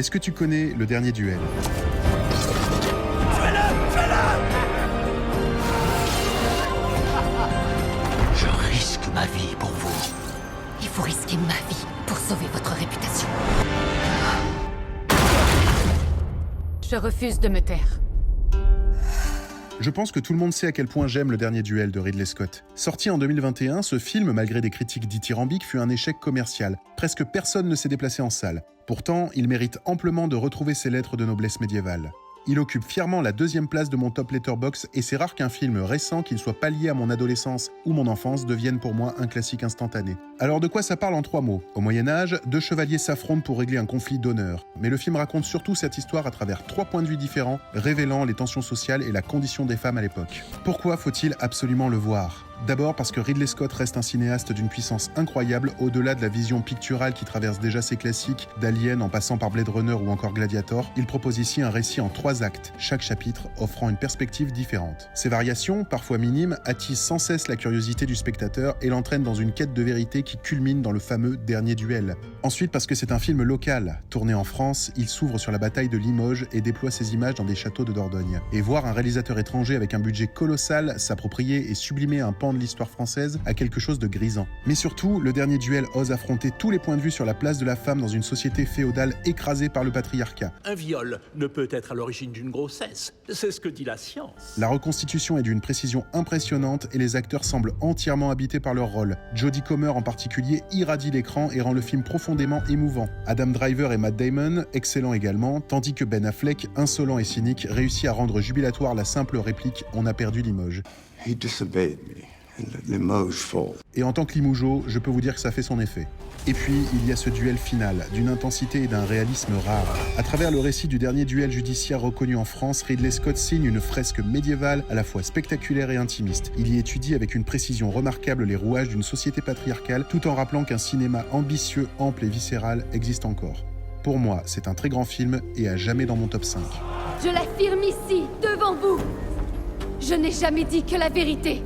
Est-ce que tu connais Le Dernier Duel? Je risque ma vie pour vous. Il faut risquer ma vie pour sauver votre réputation. Je refuse de me taire. Je pense que tout le monde sait à quel point j'aime Le Dernier Duel de Ridley Scott. Sorti en 2021, ce film, malgré des critiques dithyrambiques, fut un échec commercial. Presque personne ne s'est déplacé en salle. Pourtant, il mérite amplement de retrouver ses lettres de noblesse médiévale. Il occupe fièrement la 2e place de mon top Letterboxd et c'est rare qu'un film récent, qu'il soit pas lié à mon adolescence ou mon enfance, devienne pour moi un classique instantané. Alors de quoi ça parle en 3 mots? Au Moyen-Âge, 2 chevaliers s'affrontent pour régler un conflit d'honneur. Mais le film raconte surtout cette histoire à travers 3 points de vue différents, révélant les tensions sociales et la condition des femmes à l'époque. Pourquoi faut-il absolument le voir? D'abord parce que Ridley Scott reste un cinéaste d'une puissance incroyable, au-delà de la vision picturale qui traverse déjà ses classiques, d'Alien en passant par Blade Runner ou encore Gladiator. Il propose ici un récit en 3 actes, chaque chapitre offrant une perspective différente. Ces variations, parfois minimes, attisent sans cesse la curiosité du spectateur et l'entraînent dans une quête de vérité qui culmine dans le fameux Dernier Duel. Ensuite parce que c'est un film local. Tourné en France, il s'ouvre sur la bataille de Limoges et déploie ses images dans des châteaux de Dordogne. Et voir un réalisateur étranger avec un budget colossal s'approprier et sublimer un pan de l'histoire française a quelque chose de grisant. Mais surtout, Le Dernier Duel ose affronter tous les points de vue sur la place de la femme dans une société féodale écrasée par le patriarcat. Un viol ne peut être à l'origine d'une grossesse. C'est ce que dit la science. La reconstitution est d'une précision impressionnante et les acteurs semblent entièrement habités par leur rôle. Jodie Comer en particulier irradie l'écran et rend le film profondément émouvant. Adam Driver et Matt Damon, excellents également, tandis que Ben Affleck, insolent et cynique, réussit à rendre jubilatoire la simple réplique « On a perdu Limoges ». He disobeyed me and let Limoges fall. Et en tant que Limougeot, je peux vous dire que ça fait son effet. Et puis, il y a ce duel final, d'une intensité et d'un réalisme rare. À travers le récit du dernier duel judiciaire reconnu en France, Ridley Scott signe une fresque médiévale à la fois spectaculaire et intimiste. Il y étudie avec une précision remarquable les rouages d'une société patriarcale, tout en rappelant qu'un cinéma ambitieux, ample et viscéral existe encore. Pour moi, c'est un très grand film et à jamais dans mon top 5. Je l'affirme ici, devant vous. Je n'ai jamais dit que la vérité